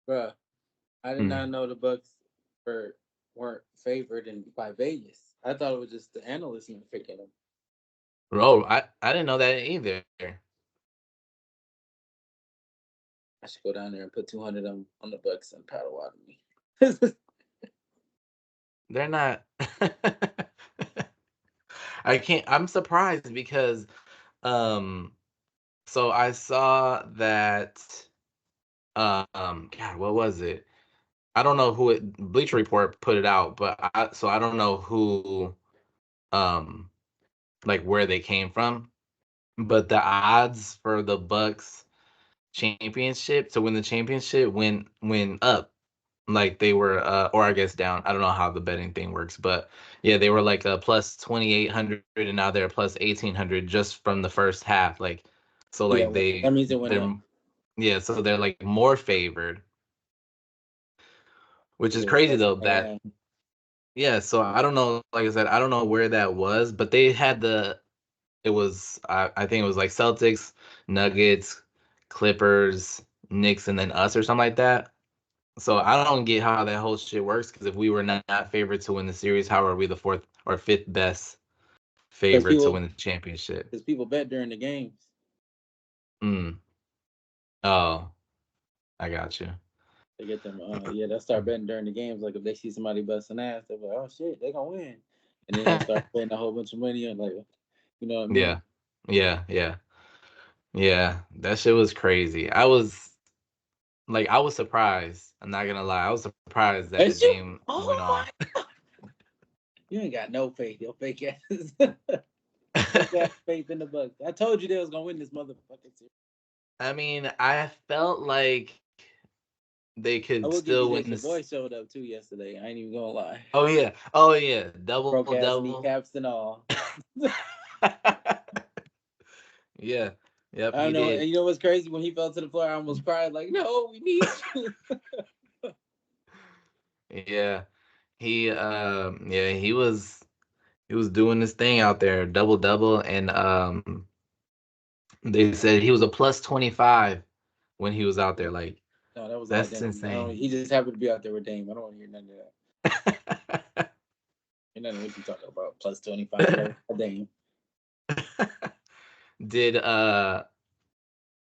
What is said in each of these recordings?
Bruh, I did Mm. not know the Bucks weren't favored by Vegas. I thought it was just the analysts not picking them. Oh, I didn't know that either. I should go down there and put 200 on the Bucks and paddle water me. They're not. I can't. I'm surprised because um. So I saw that God, what was it? I don't know who it Bleacher Report put it out, but I don't know who um like where they came from, but the odds for the Bucks championship to win the championship went up. Like they were or I guess down. I don't know how the betting thing works, but yeah, they were like a plus 2,800 and now they're plus 1,800 just from the first half. Like so Yeah, like that means it went they're up. yeah, so they're like more favored, which is Yeah, crazy especially though in the second that half. yeah, so I don't know, like I said, I don't know where that was, but they had it was I think it was like Celtics, Nuggets, Clippers, Knicks, and then us or something like that. So I don't get how that whole shit works because if we were not favored to win the series, how are we the fourth or fifth best Because favorite to people, win the championship? because people bet during the games. Mm. Oh, I got you. They get them. Yeah, they'll start betting during the games. Like if they see somebody busting ass, they're like, "Oh shit, they gonna win," and then they start betting a whole bunch of money on like, you know what I mean? Yeah, yeah, yeah, yeah. That shit was crazy. I was surprised. I'm not gonna lie. I was surprised that the It's you. game went Oh off. my! You ain't got no faith. Your fake ass. Fake ass faith in the Bucks. I told you they was gonna win this motherfucking series. I mean, I felt like they could I will give still you win this. Your this. boy showed up too yesterday. I ain't even gonna lie. Oh yeah. Oh yeah. Double Broke ass double. kneecaps and all. Yeah. Yep, I he don't know. did. And you know what's crazy? When he fell to the floor, I almost cried. Like, no, we need you. Yeah. He was doing this thing out there, double double, and they said he was a plus 25 when he was out there. Like No, that was all that's Dame. I don't. insane. He just happened to be out there with Dame. I don't want to hear none of that. Ain't nothing what you talking about. Plus 25. That was Dame. Did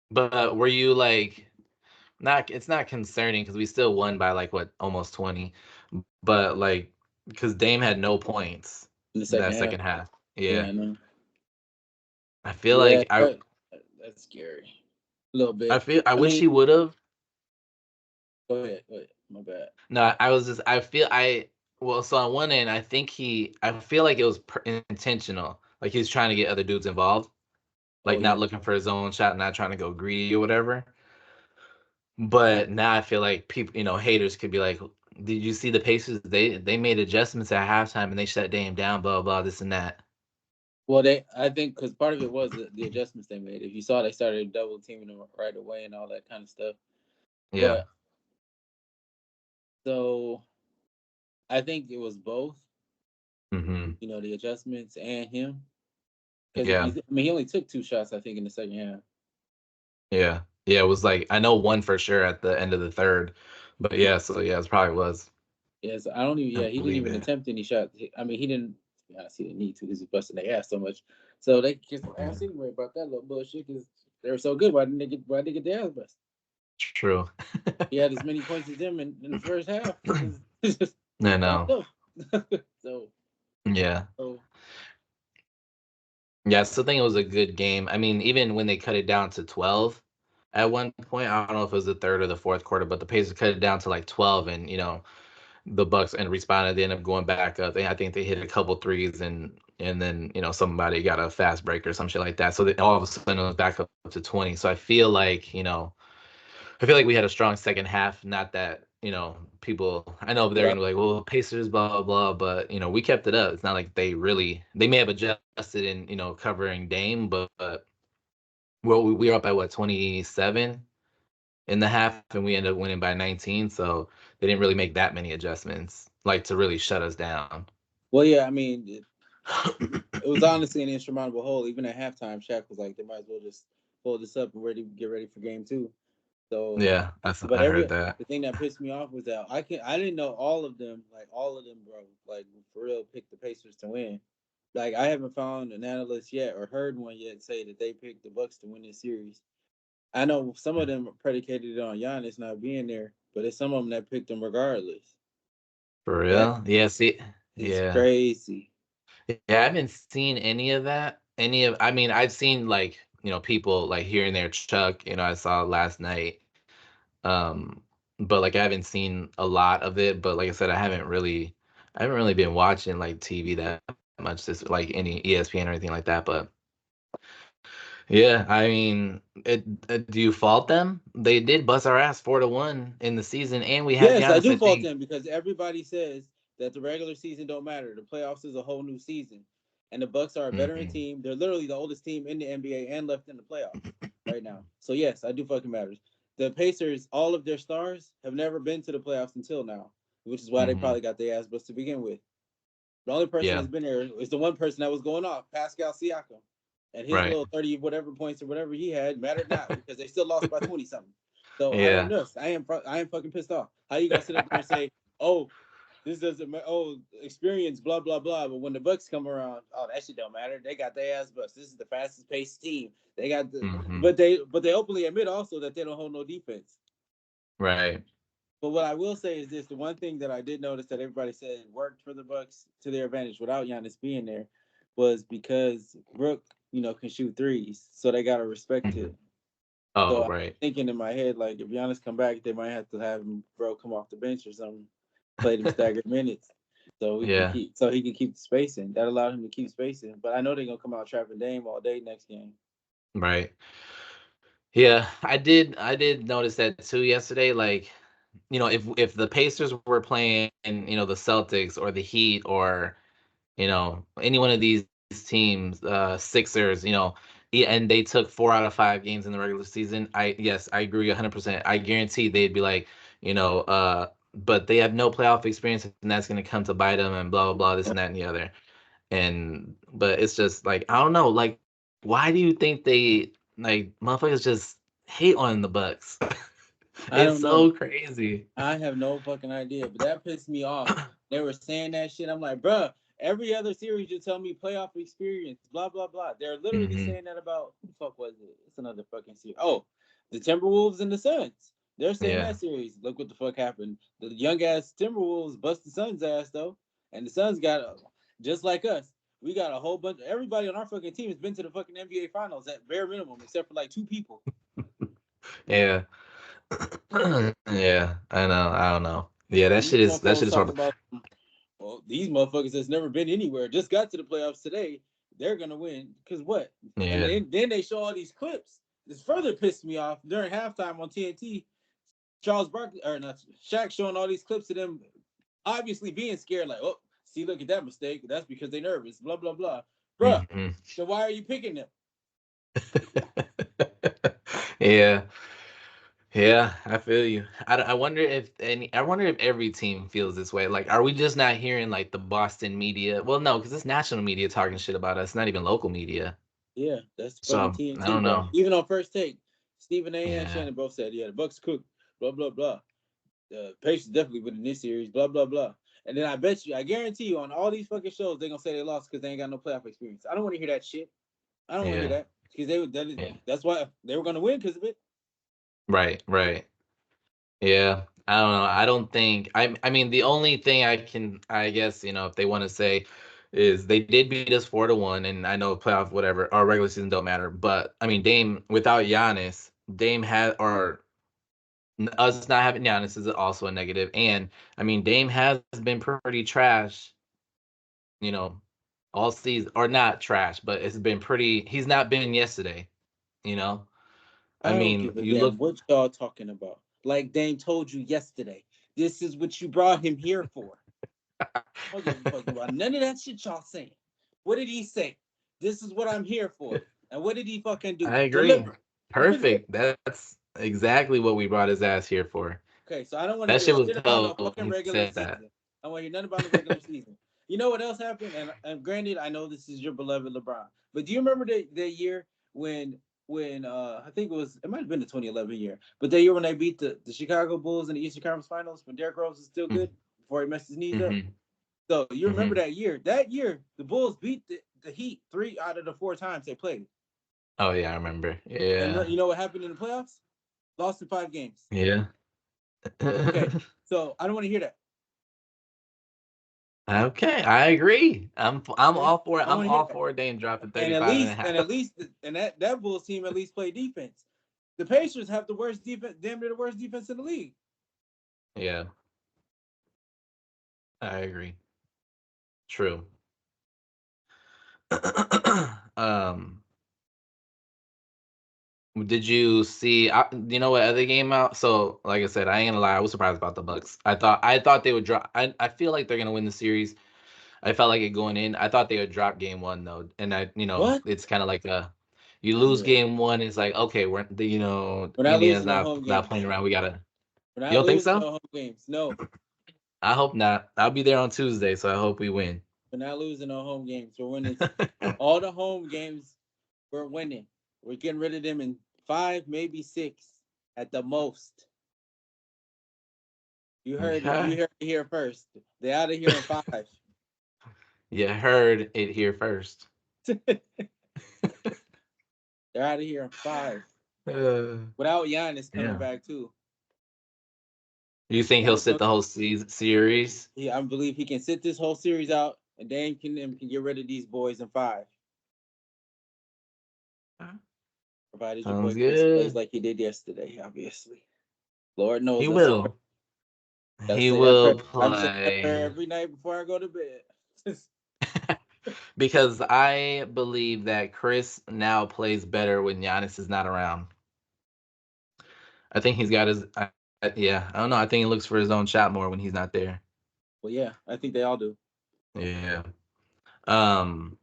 but were you like not it's not concerning because we still won by like what almost 20, but like because Dame had no points In the that second half. second half. Yeah, Yeah. I know. I feel Yeah, like that's scary. A little I bit. feel I I wish mean, he would have. go ahead. Go ahead. My bad. No, I was just I feel I well so on one end I feel like it was intentional. Like he's trying to get other dudes involved, like Oh not yeah. looking for his own shot, not trying to go greedy or whatever. But now I feel like people, haters could be like, "Did you see the Pacers? They made adjustments at halftime and they shut Dame down, blah blah, this and that." Well, I think, because part of it was the adjustments they made. If you saw, they started double teaming them right away and all that kind of stuff. Yeah. But so I think it was both. Hmm. The adjustments and him. Because Yeah. I mean, he only took two shots, I think, in the second half. Yeah. Yeah. It was like I know one for sure at the end of the third, but yeah. So yeah, it probably was. Yes, I don't even. I Yeah, he didn't believe even it. attempt any shots. I mean, he didn't. To be honest, he didn't need to because he's busting their ass so much. So they kissed their ass Yeah. anyway about that little bullshit because they were so good. Why didn't they get their ass busted? True. He had as many points as them in the first half. It's just I by know. himself. so Yeah. so Yeah. I still think it was a good game. I mean, even when they cut it down to 12 at one point, I don't know if it was the third or the fourth quarter, but the Pacers cut it down to like 12, and the Bucks and responded. They ended up going back up. I think they hit a couple threes, and then somebody got a fast break or some shit like that. So all of a sudden it was back up to 20. So I feel like we had a strong second half. Not that people. I know they're right. gonna be like, well, Pacers, blah blah blah, but we kept it up. It's not like they may have adjusted in covering Dame, but well, we were up at what 27 in the half, and we ended up winning by 19. So they didn't really make that many adjustments, like to really shut us down. Well, yeah. I mean, it was honestly an insurmountable hole. Even at halftime, Shaq was like, "They might as well just hold this up and get ready for game two." So, Yeah, but I heard that. the thing that pissed me off was that I didn't know all of them, like all of them, bro, like for real, picked the Pacers to win. Like I haven't found an analyst yet or heard one yet say that they picked the Bucks to win this series. I know some of them are predicated on Giannis not being there, but it's some of them that picked him regardless. For That real? Yeah, see, is yeah. crazy. Yeah, I haven't seen any of that. I mean, I've seen like, people like here and there, Chuck, I saw last night. Um, but like I haven't seen a lot of it, but like I said, I haven't really been watching like TV that much, this like any ESPN or anything like that. But yeah, I mean, do you fault them? They did bust our ass 4-1 in the season, and we had Yes, I Giannis, do I fault think. them because everybody says that the regular season don't matter. The playoffs is a whole new season, and the Bucks are a veteran Mhm. team. They're literally the oldest team in the NBA and left in the playoffs right now. So yes, I do fucking matters. The Pacers, all of their stars have never been to the playoffs until now, which is why they Mhm. probably got their ass bust to begin with. The only person Yeah. that's been there is the one person that was going off, Pascal Siakam, and his Right. little 30 whatever points or whatever he had mattered not because they still lost by 20 something. So I don't Yeah. know. I am fucking pissed off. How you gonna sit up there and say, oh, this doesn't matter. Oh, experience, blah blah blah. But when the Bucks come around, oh, that shit don't matter. They got their ass bust. This is the fastest paced team. They got the, Mhm. but they openly admit also that they don't hold no defense. Right. But what I will say is this: the one thing that I did notice that everybody said worked for the Bucks to their advantage without Giannis being there was because Brook, can shoot threes, so they got to respect Mhm. him. Oh, So I'm right. thinking in my head, like if Giannis come back, they might have to have him, bro, come off the bench or something, play them staggered minutes, Yeah. so he can keep the spacing. That allowed him to keep spacing. But I know they're gonna come out trapping Dame all day next game. Right. Yeah, I did notice that too yesterday. Like, if the Pacers were playing, the Celtics or the Heat or, any one of these teams, Sixers, and they took 4 out of 5 games in the regular season, yes, I agree 100%. I guarantee they'd be like, but they have no playoff experience, and that's going to come to bite them, and blah blah blah, this and that and the other. And but it's just like, I don't know, like, why do you think they, like, motherfuckers just hate on the Bucks? I It's don't know. so crazy. I have no fucking idea, but that pissed me off. They were saying that shit. I'm like, bruh, every other series you tell me playoff experience, blah blah blah. They're literally Hmm. saying that about who the fuck was it? It's another fucking series. Oh, the Timberwolves and the Suns. They're saying Yeah. that series. Look what the fuck happened. The young ass Timberwolves bust the Suns ass though, and the Suns got just like us. We got a whole bunch. Everybody on our fucking team has been to the fucking NBA Finals at bare minimum, except for like 2 people. Yeah. Yeah, I know. I don't know. Yeah, And these that shit motherfuckers is talking horrible. about, well, these motherfuckers that's never been anywhere just got to the playoffs today. They're gonna win because what? And Yeah. then they show all these clips. This further pissed me off during halftime on TNT. Charles Barkley or not Shaq showing all these clips of them obviously being scared. Like, oh, see, look at that mistake. That's because they nervous. Blah blah blah. Bruh, Hmm. so why are you picking them? Yeah. Yeah, I feel you. I wonder if I wonder if every team feels this way. Like, are we just not hearing like the Boston media? Well, no, because it's national media talking shit about us, not even local media. Yeah, that's fucking So I TNT, don't bro. know. Even on first take, Stephen A. and Yeah. Shannon both said, yeah, the Bucks cooked. Blah blah blah. Pacers definitely winning this series, blah blah blah. And then I guarantee you, on all these fucking shows, they're gonna say they lost because they ain't got no playoff experience. I don't want to hear that shit. I don't want to hear Yeah. that because Yeah. that's why they were gonna win because of it. Right. Right. Yeah, I don't know. I don't think I mean, the only thing I guess, if they want to say, is they did beat us 4-1, and I know playoff whatever or regular season don't matter, but I mean, Dame without Giannis, Dame had or us not having Giannis is also a negative. And I mean, Dame has been pretty trash, you know, all season, or not trash, but it's been pretty, he's not been yesterday, you know. I I don't mean, give a you look. damn what y'all talking about. Like Dane told you yesterday, this is what you brought him here for. I don't give a fuck about none of that shit y'all saying. What did he say? This is what I'm here for. And what did he fucking do? I agree. Deliver. Perfect. That's exactly what we brought his ass here for. Okay, so I don't want to That hear shit was shit about no dope when fucking he regular said that. season. I want to hear nothing about the regular season. You know what else happened? And granted, I know this is your beloved LeBron, but do you remember the year when when I think it might have been the 2011 year, but that year when they beat the Chicago Bulls in the Eastern Conference Finals when Derrick Rose was still good before he messed his knees up. Mm-hmm. So you remember Mm-hmm. that year? That year the Bulls beat the Heat 3 out of the 4 times they played, Oh yeah, I remember. and Yeah. you know what happened in the playoffs? Lost in 5 games. Yeah. Okay, so I don't want to hear that. Okay, I agree. I'm Okay, all for it. I don't I'm want to hear all that. for Dame dropping And 35 and a at half. least, and that Bulls team at least play defense. The Pacers have the worst defense, damn near the worst defense in the league. Yeah, I agree. True. um, did you see? You know what other game out? So, like I said, I ain't gonna lie. I was surprised about the Bucks. I thought they would drop. I feel like they're gonna win the series. I felt like it going in. I thought they would drop game one though, and What? it's kind of like a you I lose knew it. game one. It's like okay, We're not Indiana's losing no home not playing games. around. We gotta. We're You not don't think losing so? no home games. No, I hope not. I'll be there on Tuesday, so I hope we win. we're not losing no home games. We're winning all the home games. We're winning. We're getting rid of them in 5, maybe 6 at the most. You heard it. You Okay. heard it here first. They're out of here in 5. You heard it here first. They're out of here in 5 Uh, without Giannis coming yeah. back too. You think he'll Giannis sit don't, the whole series? I believe he can sit this whole series out, and Dame can get rid of these boys in 5, provided your Sounds boy Chris plays good. like he did yesterday. Obviously, Lord knows He I say will. gotta He say that prayer. will I'm saying that play. prayer every night before I go to bed. Because I believe that Chris now plays better when Giannis is not around. I think he's got his. Yeah, I don't know. I think he looks for his own shot more when he's not there. Well, yeah, I think they all do. Yeah. Um.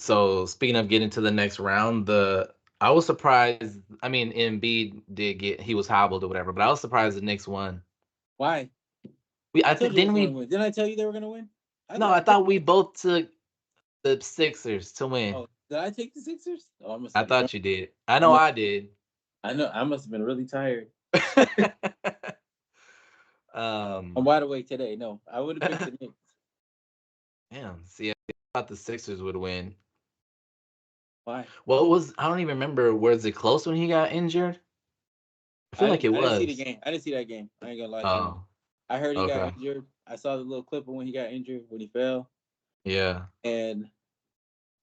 So speaking of getting to the next round, the I was surprised. I mean, Embiid did he was hobbled or whatever, but I was surprised the Knicks won. Why? I I told think you I was didn't going to we? win. Didn't I tell you they were going to win? I No, thought I I picked. thought we both took the Sixers to win. Oh, did I take the Sixers? Oh, I must I have been drunk. thought you did. I I know must. I did. I know. I must have been really tired. I'm um, wide awake today. No, I would have picked the Knicks. damn. See, I thought the Sixers would win. Why? What was? I don't even remember. Was it close when he got injured? I feel I like didn't. it I didn't see the was. game. I didn't see that game. I ain't gonna lie to you. Oh, I heard he got okay. injured. I saw the little clip of when he got injured when he fell. Yeah. And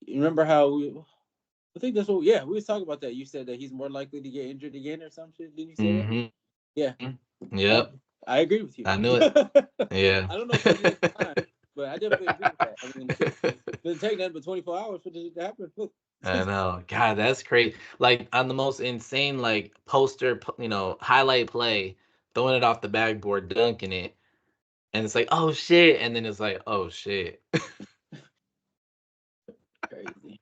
you remember how we? I think that's what. Yeah, we was talking about that. You said that he's more likely to get injured again or some shit. Didn't you say that? Mm-hmm. Yeah. I, Yep. I agree with you. I knew it. I Yeah. don't know if I knew at the time, but I definitely agree with that. I mean, shit, it doesn't take nothing but 24 hours for this to happen. I know. God, that's crazy. Like on the most insane like poster, highlight play, throwing it off the backboard, dunking it, and it's like, oh shit, and then it's like, oh shit. Crazy.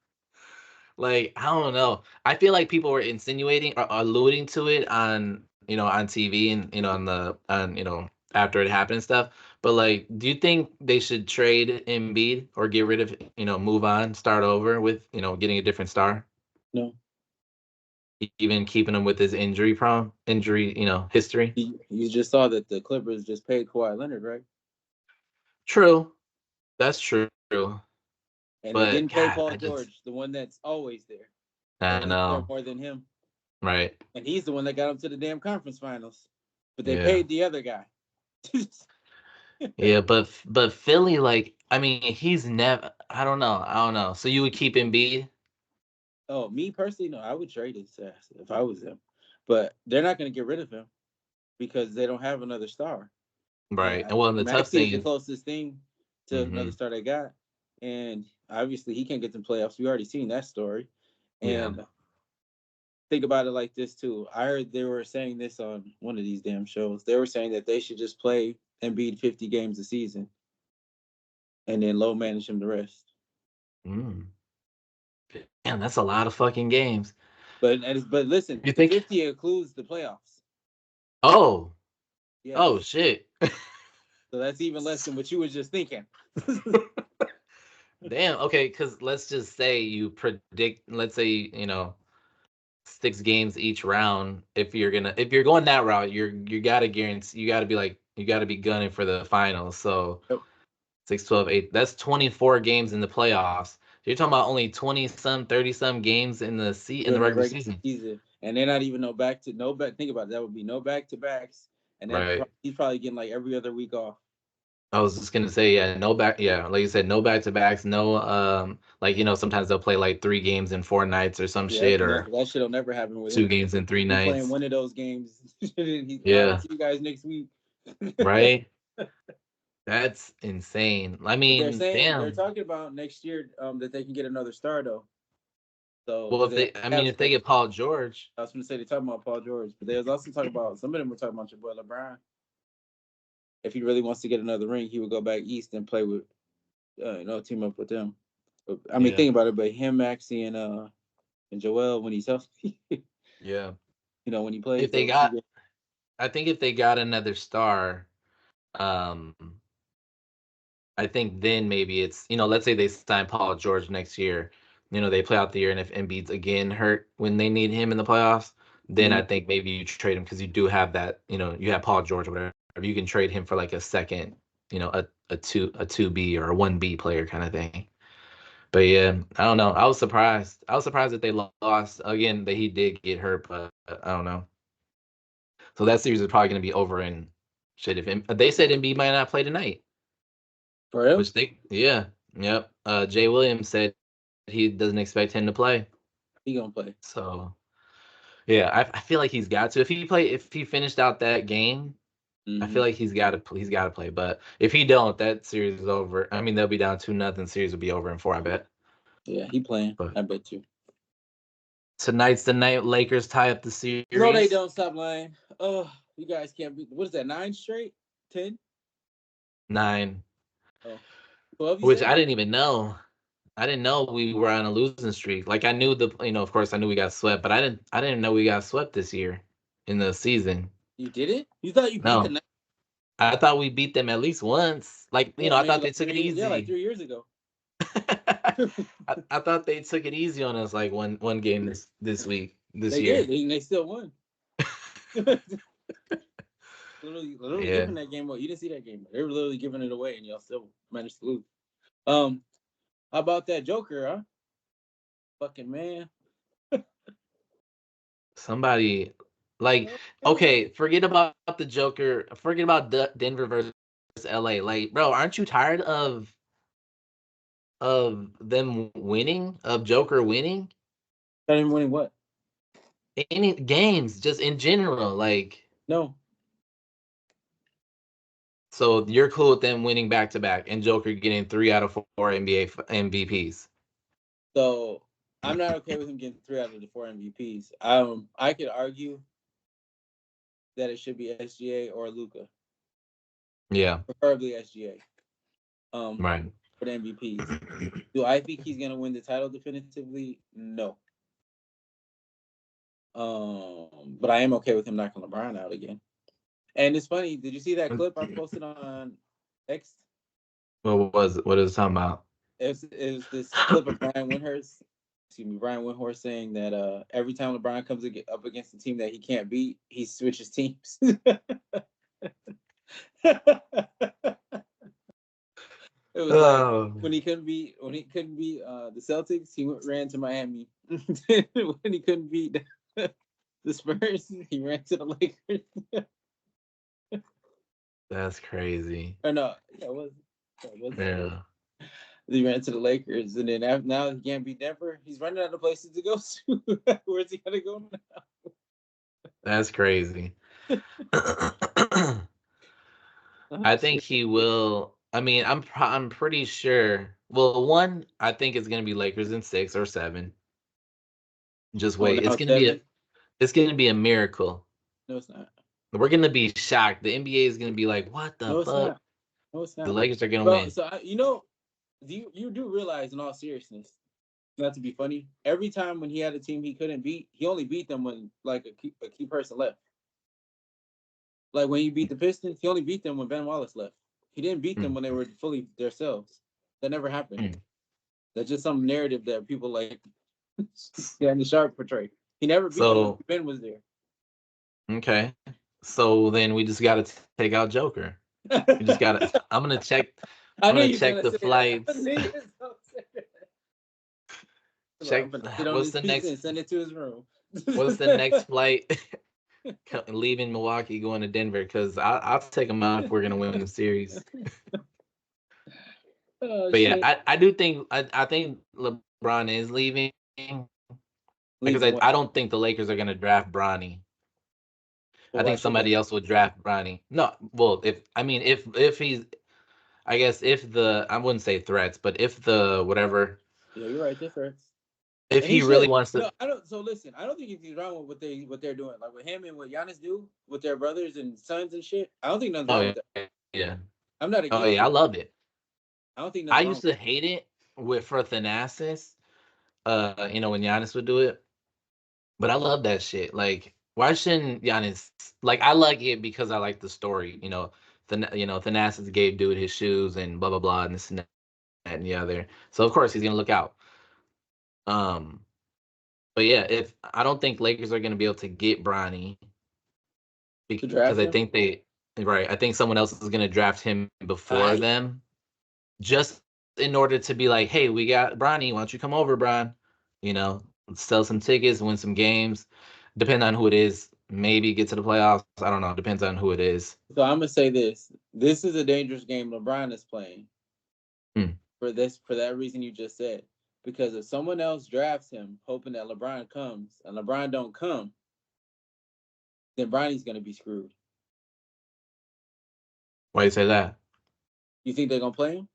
Like I don't know. I feel like people were insinuating or alluding to it on on TV and after it happened and stuff. But like, do you think they should trade Embiid or get rid of move on, start over with getting a different star? No, Even keeping him with his injury, history. you just saw that the Clippers just paid Kawhi Leonard, right? True, that's true. And they But didn't pay God, Paul George, the one that's always there. No I one's there know, more than him, right? and he's the one that got him to the damn conference finals. But they Yeah, paid the other guy. yeah, but Philly, like, I mean, he's never. I don't know. So you would keep Embiid, Oh, me personally, no, I would trade his ass if I was him. But they're not going to get rid of him because they don't have another star. And right? And well, and the tough Maxi is thing the is, closest thing to another hmm star they got. And obviously, he can't get them playoffs. We already seen that story. yeah. And think about it like this, too. I heard they were saying this on one of these damn shows. They were saying that they should just play Embiid 50 games a season and then low manage him the rest. Mm. Man, that's a lot of fucking games. But listen, You the think? 50 includes the playoffs. Oh, oh Yes. shit. So that's even less than what you were just thinking. Damn. Okay, because let's just say you predict. Let's say 6 games each round. If you're going that route, you gotta guarantee you gotta be gunning for the finals. So Yep. 6, 12, 8. That's 24 games in the playoffs. You're talking about only 20 some, 30 some games in the During the regular regular season. season, and they're not even no back to no back. Think about it. That would be no back to backs, and Right. he's probably getting like every other week off. I was just gonna say, yeah, no back, yeah, like you said, no back to backs, no, like sometimes they'll play like 3 games in 4 nights or some Yeah, shit, or that shit'll never happen with two him. games in three He playing nights. one of those games. All right, Yeah, see you guys next week. right. That's insane. I But they're mean, saying they're damn. talking about next year that they can get another star though. So Well, because if they they, I mean, have if they get Paul George, I was going to say they're talking about Paul George, but they was also talking about some of them were talking about your boy LeBron. If he really wants to get another ring, he would go back east and play with team up with them. But, I mean, yeah, think about it. But him, Maxie, and Joel when he's healthy, yeah. when he plays If they those 2 got, games. I think if they got another star, um, I think then maybe it's, let's say they sign Paul George next year, they play out the year, and if Embiid's again hurt when they need him in the playoffs, then I Mhm. think maybe you trade him because you do have that, you have Paul George or whatever. You can trade him for like a second, a two B or a 1B player kind of thing. But yeah, I don't know. I was surprised. I was surprised that they lost again. That he did get hurt, but I don't know. So that series is probably going to be over in shit. If they said Embiid might not play tonight. For him, Which yeah, yep. Jay Williams said he doesn't expect him to play. he gonna play. So yeah, I feel like he's got to. If he finished out that game, I feel Hmm. like he's got to play. But if he don't, that series is over. I mean, they'll be down 2-0. Series will be over in 4, I bet. Yeah, he playing. But I bet you. tonight's the night Lakers tie up the No, they series. don't. Stop lying. Oh, you guys can't beat. What is that? 9 straight? 10? 9, Oh, 12. You which said I didn't even know. I didn't know we were on a losing streak. Like I knew of course I knew we got swept, but I didn't know we got swept this year in the season. you did it. You thought you beat the No, Nets? I thought we beat them at least once. Like, What, I maybe thought they like took 3 it years? Yeah, like easy. 3 years ago. I thought they took it easy on us like one game this They did. year. They still won. Literally Yeah. giving that game away. You didn't see that game. They were literally giving it away, and y'all still managed to lose. How about that Joker, huh? Fucking man. Somebody like okay, forget about the Joker, forget about Denver versus LA. Like, bro, aren't you tired of them winning, of Joker winning? Not even winning what? Any games just in general, like No. so you're cool with them winning back to back and Joker getting 3 out of 4 NBA MVPs. So I'm not okay with him getting 3 out of the 4 MVPs. I could argue that it should be SGA or Luca, Yeah, preferably SGA. right. For the MVPs. Do I think he's gonna win the title definitively? No. But I am okay with him knocking LeBron out again. And it's funny. Did you see that clip I posted on X? What is it talking about? It was this clip of Brian Windhorst. Excuse me, Brian Windhorst saying that every time LeBron comes up against a team that he can't beat, he switches teams. It was like Oh, when he couldn't beat the Celtics, ran to Miami. When he couldn't beat the Spurs, he ran to the Lakers. that's crazy. Or no, yeah, it was the Spurs. Yeah, He ran to the Lakers, and then now he can't beat Denver. He's running out of places to go to. Where's he gonna go that's crazy. now? I Oh, think shit. he will. I mean, I'm pretty sure. Well, one, I think it's gonna be Lakers in 6 or 7. Just Oh, wait. now it's 7. It's gonna be a miracle. No, it's not. We're gonna be shocked. The NBA is gonna be like, what the No, it's fuck? not. No, it's The not. Lakers are gonna Bro, win. so you do realize, in all seriousness, not to be funny, every time when he had a team he couldn't beat, he only beat them when like a key person left. Like when he beat the Pistons, he only beat them when Ben Wallace left. He didn't beat them Mm, when they were fully themselves. That never happened. mm. That's just some narrative that people like Danny Sharp portray. He never beat them when So Ben was there. okay. So then we just gotta take out Joker. We just gotta I I'm knew gonna you was check gonna the say that. I flights. knew you was gonna say that. I'm Check gonna sit on what's this the pizza next and send it to his room. what's the next flight leaving Milwaukee going to Denver? Because I'll take him out if we're gonna win the series. Oh But yeah, shit! I do think I think LeBron is leaving because Leaving I what? don't think the Lakers are gonna draft Bronny. Well, I why think should they? somebody else would draft Bronny. No, well, if he's I guess if the I wouldn't say threats, but if the whatever Yeah, you're right. Difference. if And he he really should. wants to No, I don't. So listen, I don't think anything's wrong with what they're doing, like with him and what Giannis do with their brothers and sons and shit. I don't think nothing's wrong with oh that. yeah. I'm not Oh against yeah, I it. love it. I don't think I nothing's wrong used with to hate it with for Thanasis, when Giannis would do it. But I love that shit. Like, why shouldn't Giannis like I like it because I like the story, Thanasis gave dude his shoes and blah blah blah and this and that and the other. So of course he's gonna look out. Um, but yeah, if I don't think Lakers are gonna be able to get Bronny to because draft I him. think I think someone else is gonna draft him before I them, just in order to be like, hey, we got Bronny, why don't you come over, Bron? Sell some tickets, win some games. Depending on who it is, maybe get to the playoffs. I don't know. Depends on who it is. so I'm gonna say this. This is a dangerous game LeBron is playing Hmm. for that reason you just said. Because if someone else drafts him, hoping that LeBron comes, and LeBron don't come, then Bronny's gonna be screwed. Why do you say that? You think they're gonna play him?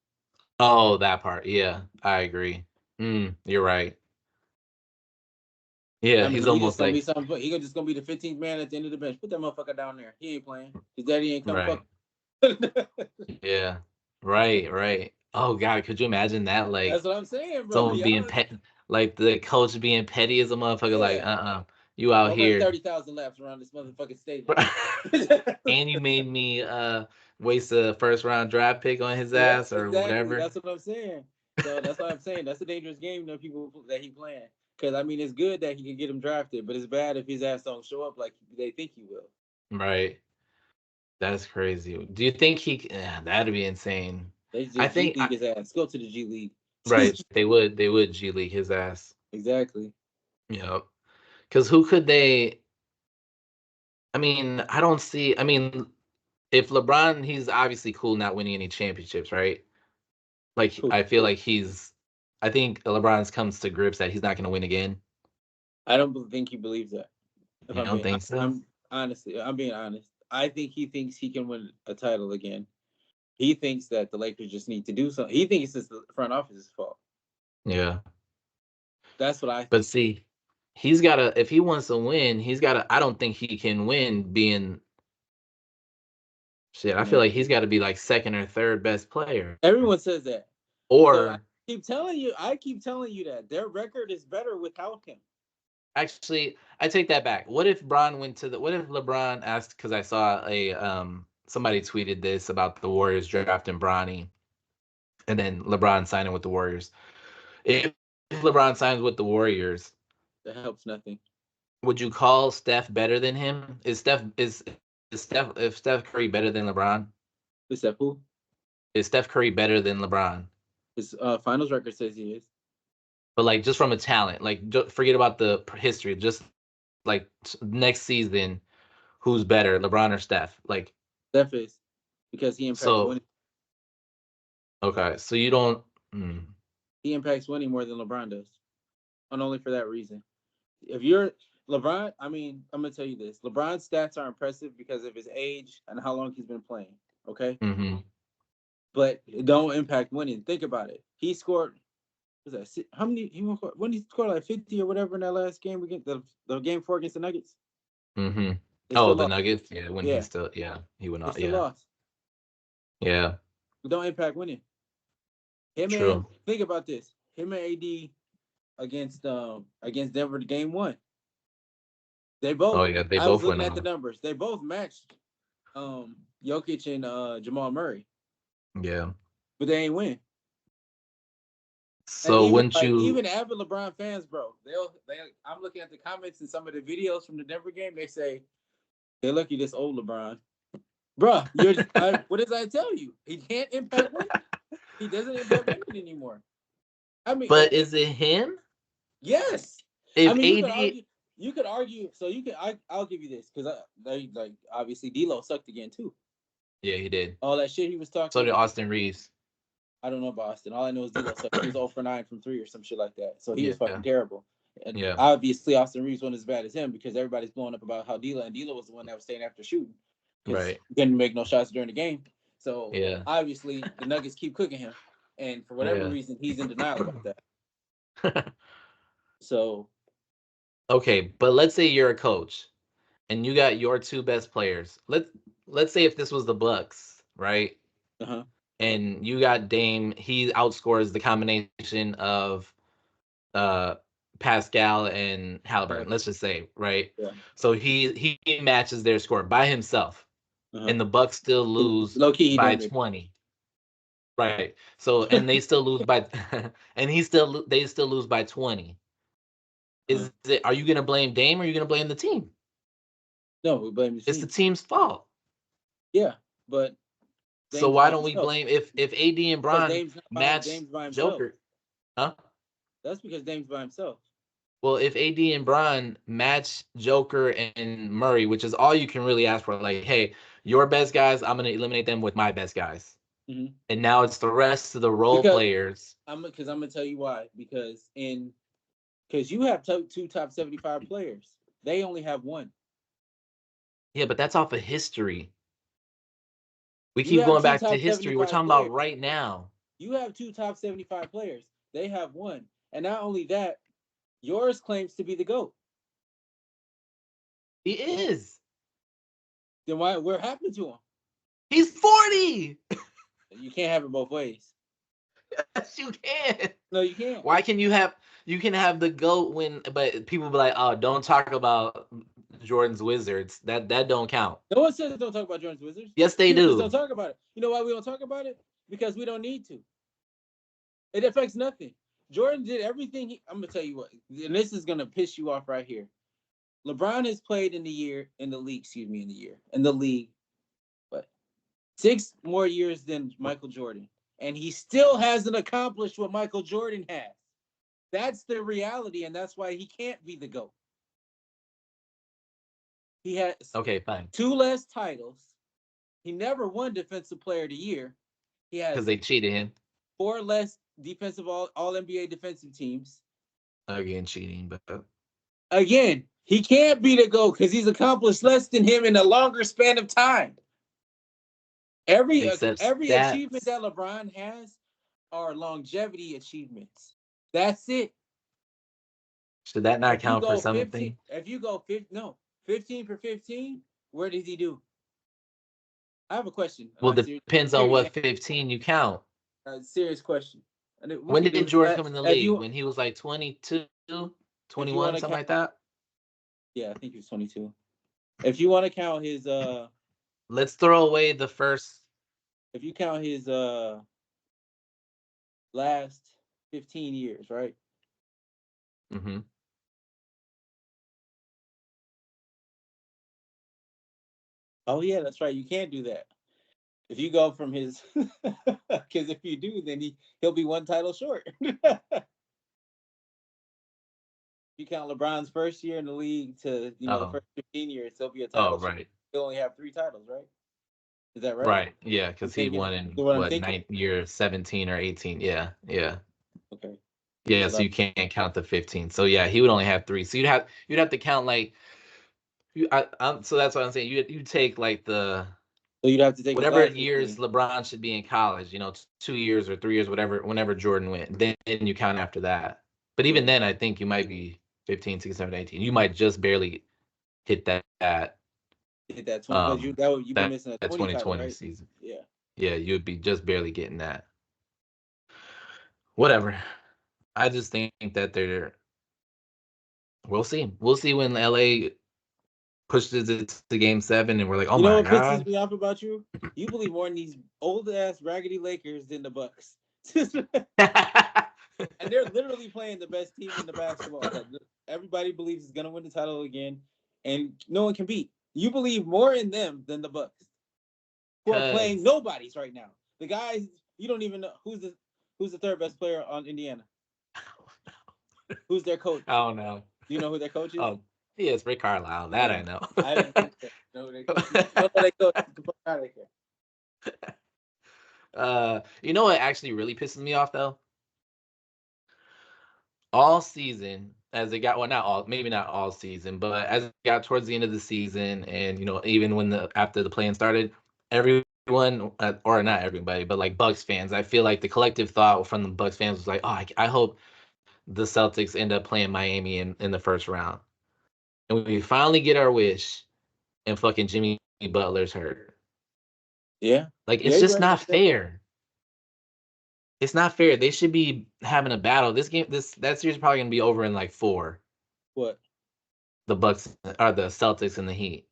Oh, that part. Yeah, I agree. You're right. Yeah, I mean, he's he just almost gonna be like something. He just gonna be the 15th man at the end of the bench. Put that motherfucker down there. He ain't playing. His daddy ain't come fuck. right. Yeah, right, right. Oh God, could you imagine that? That's Like what I'm saying, bro. someone being Y'all, pet, like the coach being petty as a motherfucker. Like, yeah. you out Don't run here. 30,000 laps around this motherfucking stadium. And you made me waste a first round draft pick on his Yeah, ass or exactly. whatever. That's what I'm saying. So that's what I'm saying. That's a dangerous game that people that he playing. Because I mean, it's good that he can get him drafted, but it's bad if his ass don't show up like they think he will. Right. That's crazy. Do you think that'd be insane. They I just G think League his ass. Go to the G right, League. they would G League his ass. Exactly. Yep. Because who could they I mean, I don't see I mean, if LeBron, he's obviously cool not winning any championships, right? Like Cool. I feel like I think LeBron's comes to grips that he's not gonna win again. I don't think he believes that. If You don't think so? I'm honestly, I'm being honest. I think he thinks he can win a title again. He thinks that the Lakers just need to do something. He thinks it's the front office's fault. Yeah. That's what I But think. see, he's gotta if he wants to win, I don't think he can win being shit. I feel like he's gotta be like second or third best player. Everyone says that. So Or I keep telling you that their record is better without him. actually, I take that back. What if what if LeBron asked because I saw a somebody tweeted this about the Warriors drafting Bronny and then LeBron signing with the Warriors. If LeBron signs with the Warriors, That helps nothing. would you call Steph better than him? Is Steph Curry better than LeBron? Except who? Is Steph Curry better than LeBron? His finals record says he is. But like just from a talent, like forget about the history, just like next season, who's better, LeBron or Steph? Like Steph is because he impacts so winning. okay, so you don't. Mm, He impacts winning more than LeBron does, and only for that reason. If you're LeBron, I mean, I'm gonna tell you this: LeBron's stats are impressive because of his age and how long he's been playing. Okay, mm-hmm, but it don't impact winning. Think about it. He scored. Was that how many? When he scored like 50 or whatever in that last game against the game four against the Nuggets. mm-hmm. They Oh, still the lost. Nuggets. Yeah, when Yeah, he went they out. still Yeah, lost. yeah, It don't impact winning. Him and true. think about this. Him and AD against Denver game one. They Oh both. yeah, they I was both looking went at the on. numbers. They both matched Jokic and Jamal Murray, Yeah, but they ain't win. And So even wouldn't like you? even avid LeBron fans, bro, they I'm looking at the comments and some of the videos from the Denver game. They say they're lucky this old LeBron, bro. What does I tell you? He can't impact winning. He doesn't impact winning anymore. I mean, But is it him? yes. I If mean, you could AD, argue. You could argue. So you can. I'll give you this because they like obviously D'Lo sucked again too. yeah, he did. All that shit he was So talking. did Austin Reeves. I don't know about Austin. All I know is D'Lo sucked. He was 0 for 9 from 3 or some shit like that. So he was Yeah, fucking terrible. And yeah, obviously Austin Reeves wasn't as bad as him because everybody's blowing up about how D'Lo was the one that was staying after shooting because right. he didn't make no shots during the game. So Yeah, obviously the Nuggets keep cooking him, and for whatever yeah. reason he's in denial about that. So Okay, but let's say you're a coach and you got your two best players. Let's say if this was the Bucks, right? uh-huh. And you got Dame, he outscores the combination of uh Pascal and Halliburton. Let's just say, right? Yeah. So he matches their score by himself, Uh-huh. and the Bucks still lose Low key he by damn near. 20. Right. So and they still lose by and they still lose by 20. Uh-huh. Is it are you gonna blame Dame or are you gonna blame the team? No, we blame the It's the team. team's fault. Yeah, but So Dame's why by don't we himself blame if AD and because Bron match Dame's by himself. Joker? Huh? That's because Dame's by himself. Well, if AD and Bron match Joker and Murray, which is all you can really ask for, like, hey, your best guys, I'm gonna eliminate them with my best guys. Mm-hmm. And now it's the rest of the role Because players. I'm gonna tell you why. Because you have two top 75 players. They only have one. Yeah, but that's off of history. We You keep have going two back to top history. We're 75 talking about players. right now. You have two top 75 players. They have one. And not only that, yours claims to be the GOAT. He is. Then what happened to him? He's 40. You can't have it both ways. Yes, you can. No, you can't. Why can you can have the GOAT when but people be like, oh, don't talk about Jordan's Wizards. That don't count. No one says don't talk about Jordan's Wizards. Yes, they People just don't do. talk about it. You know why we don't talk about it? Because we don't need to. It affects nothing. Jordan did everything. I'm gonna tell you what, and this is gonna piss you off right here. LeBron has played in the league. Excuse me, in the league. What 6 more years than Michael Jordan, and he still hasn't accomplished what Michael Jordan has. That's the reality, and that's why he can't be the GOAT. He has Okay, fine. 2 less titles. He never won Defensive Player of the Year. He Because has they cheated him. 4 less defensive all NBA defensive teams. Again, cheating, but Again, he can't be the GOAT because he's accomplished less than him in a longer span of time. they said Every achievement stats. that LeBron has are longevity achievements. That's it. Should that not If you count for go 15, something? if you go 15, no, 15 for 15, where did he do? I have a question. Well, depends on what 15 you count. Serious question. And we When could do did it Jordan come in the if league? you When he was like 22, if you want 21, to something count. like that? Yeah, I think he was 22. If you want to count his Let's throw away the first. if you count his last 15 years, right? Mm-hmm. Oh yeah, that's right. You can't do that. If you go from his because if you do, then he'll be one title short. You count LeBron's first year in the league to the Oh, first 15 years, he'll be a oh, title short. right. He'll only have 3 titles, right? Is that right? Right. Yeah, I'm because he thinking. won in What I'm what, thinking. ninth year 17 or 18. Yeah, yeah. Okay. Yeah, So so you can't count the 15. So yeah, he would only have three. So you'd have to count like so that's what I'm saying. You take like the you'd have to take his whatever last years 15. LeBron should be in college, 2 years or 3 years, whatever, whenever Jordan went, then you count after that. But even Right. then, I think you might be 15, 16, 17, 18. You might just barely hit Hit that 20 because you'd be that missing a 20 title, 2020 right? season. Yeah. Yeah, you'd be just barely getting that. Whatever. I just think that we'll see. We'll see when LA pushes it to game 7 and we're like, oh You know my what pisses God. me off about you? You believe more in these old ass raggedy Lakers than the Bucks. and they're literally playing the best team in the basketball that everybody believes is gonna win the title again, and no one can beat. You believe more in them than the Bucks, who are playing Cause nobodies right now. The guys you don't even know who's the third best player on Indiana. Who's their coach? I don't know. Do you know who their coach is? Oh, yeah, it's Rick Carlisle. That I No, know. I don't think so. You know who their coach is? You don't know their coach. Get the fuck out of here. You know what actually really pisses me off though? All season, as it got well, not all, maybe not all season, but as it got towards the end of the season, and even when the after the playing started, everyone, or not everybody, but like Bucks fans, I feel like the collective thought from the Bucks fans was like, oh, I hope the Celtics end up playing Miami in the first round, and we finally get our wish, and fucking Jimmy Butler's hurt. Yeah, Like yeah, it's you're just right not about that. fair. It's not fair. They should be having a battle. This game, that series is probably gonna be over in like four. What? The Bucks are the Celtics and the Heat.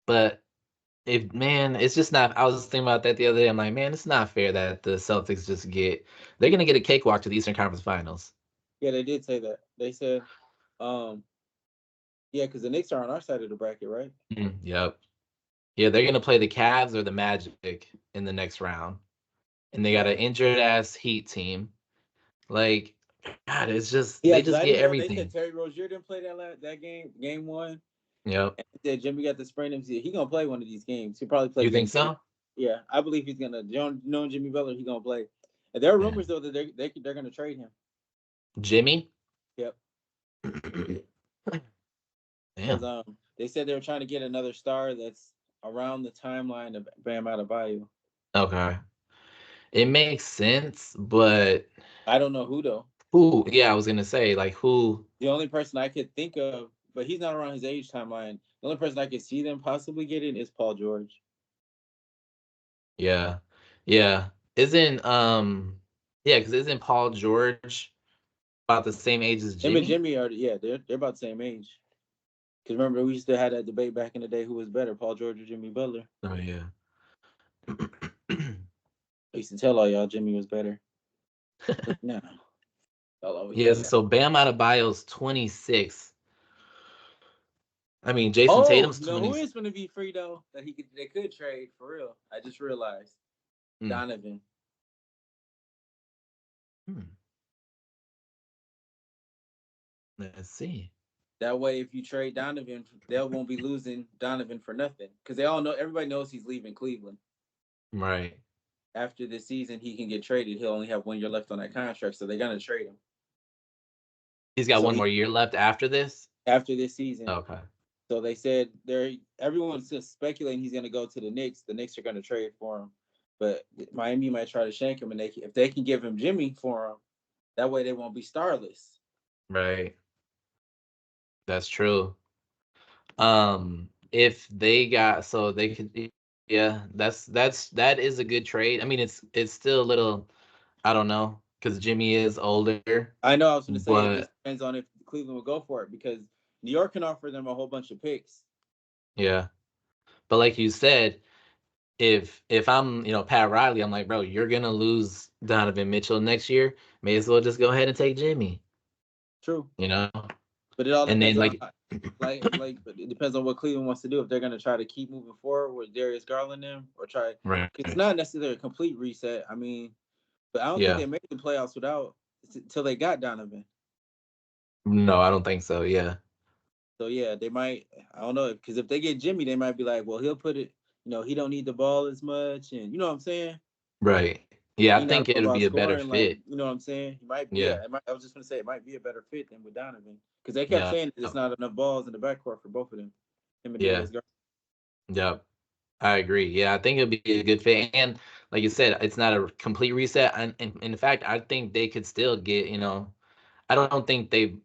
But if man, it's just not. I was thinking about that the other day. I'm like, man, it's not fair that the Celtics just get. They're gonna get a cakewalk to the Eastern Conference Finals. Yeah, they did say that. They said, um, yeah, because the Knicks are on our side of the bracket, right? Yep. Yeah, they're gonna play the Cavs or the Magic in the next round, and they got an Right. injured ass Heat team. Like, God, it's just Yeah, they because just I get didn't know they said everything. Terry Rozier didn't play that game one. Yep. And they said Jimmy got the sprain MCL. He gonna play one of these games. He'll probably play You think game three. so? Yeah, I believe he's gonna. Knowing Jimmy Butler, he's gonna play. And there are rumors Man, though that they're gonna trade him. Jimmy. Yep, because Damn. they said they were trying to get another star that's around the timeline of Bam Adebayo. Okay. It makes sense, but I don't know who though. who? Yeah, I was gonna say like who. The only person I could think of, but he's not around his age timeline. The only person I could see them possibly getting is Paul George. Yeah, yeah. Isn't yeah, because isn't Paul George about the same age as Him and Jimmy? Jimmy are yeah, they're about the same age. Because remember, we used to have that debate back in the day who was better, Paul George or Jimmy Butler. Oh yeah. I used to tell all y'all Jimmy was better. Look now, y'all always Yeah, say that. so Bam Adebayo's 26. I mean, Jason Oh, Tatum's you know who 20. is going to be free though that they could trade for real? I just realized Hmm. Donovan. Hmm. Let's see. That way, if you trade Donovan, they won't be losing Donovan for nothing because they all know everybody knows he's leaving Cleveland. Right. After this season, he can get traded. He'll only have 1 year left on that contract, so they're gonna trade him. He's got So one he more year left after this. after this season, Okay. so they said everyone's just speculating he's gonna go to the Knicks. The Knicks are gonna trade for him, but Miami might try to shank him, and if they can give him Jimmy for him, that way they won't be starless. Right. That's true. If they got so they could, yeah, that is a good trade. I mean, it's still a little, I don't know, because Jimmy is older, I know I was gonna say it just but depends on if Cleveland will go for it because New York can offer them a whole bunch of picks. yeah. But like you said, if I'm Pat Riley, I'm like, bro, you're gonna lose Donovan Mitchell next year. May as well just go ahead and take Jimmy. True, You know, but it all and depends then on like but it depends on what Cleveland wants to do. If they're gonna try to keep moving forward with Darius Garland them, or try, right, because it's not necessarily a complete reset. I mean, but I don't think yeah, they made the playoffs without until they got Donovan. no, I don't think so. Yeah, So yeah, they might. I don't know because if they get Jimmy, they might be like, well, he'll put it. He don't need the ball as much, and you know what I'm saying. right. Yeah, I He not think it'll about be a better scoring like fit. you know what I'm saying. He might. Yeah, Yeah, I was just gonna say it might be a better fit than with Donovan because they kept yeah, saying there's not enough balls in the backcourt for both of them. Him and yeah, Darius Garland. yeah. I agree. Yeah, I think it'll be a good fit. And like you said, it's not a complete reset. And in fact, I think they could still get, I don't think they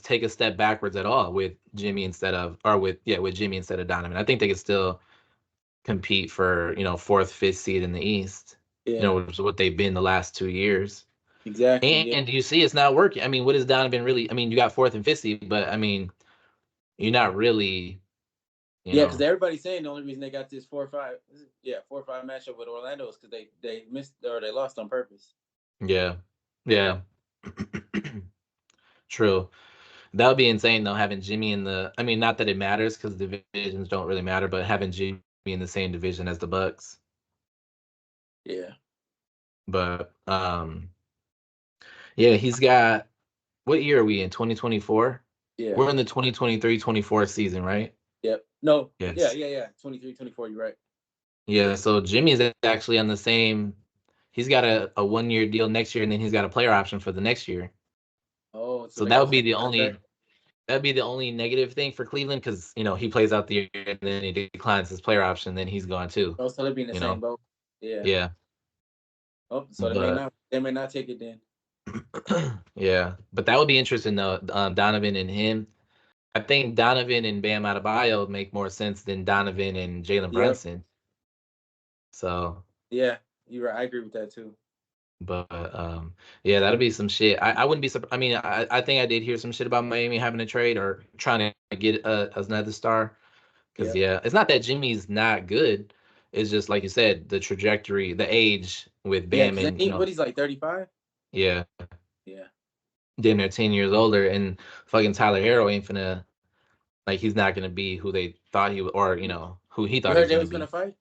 take a step backwards at all with Jimmy instead of, or with Jimmy instead of Donovan. I think they could still compete for, fourth, fifth seed in the East, Yeah, which is what they've been the last 2 years. exactly. Yeah, And you see it's not working. I mean, what is Donovan really? I mean, you got fourth and fifth seed, but I mean, you're not really. You Yeah, because know. everybody's saying the only reason they got this 4-5, yeah, 4-5 matchup with Orlando is because they missed or they lost on purpose. Yeah. Yeah. True. That would be insane though, having Jimmy in the. I mean, not that it matters because divisions don't really matter, but having Jimmy in the same division as the Bucks. Yeah, But yeah, he's got. What year are we in? 2024. yeah, We're in the 2023-24 season, right? yep. No, yeah, Yes. yeah, yeah. 23, 24. You're right. Yeah. So Jimmy's actually on the same. He's got a 1 year deal next year, and then he's got a player option for the next year. Oh, so So they that got would the be same the contract. only. That'd be the only negative thing for Cleveland because he plays out the year and then he declines his player option, then he's gone too. Oh, so they be in the You same know. boat. Yeah. Yeah. Oh, so But they may not take it then. yeah, but that would be interesting though. Donovan and him. I think Donovan and Bam Adebayo make more sense than Donovan and Jalen Yep. Brunson. So, Yeah, you're right. I agree with that too. but yeah, that'll be some shit. I wouldn't be surprised. I mean, I think I did hear some shit about Miami having a trade or trying to get another star. Because Yeah. yeah, it's not that Jimmy's not good. It's just like you said, the trajectory, the age with Yeah, Bam, because and what he's like 35. yeah, Yeah. damn near 10 years older, and fucking Tyler Hero ain't finna like he's not gonna be who they thought he would, or who he You thought he heard was they gonna was gonna be. fight?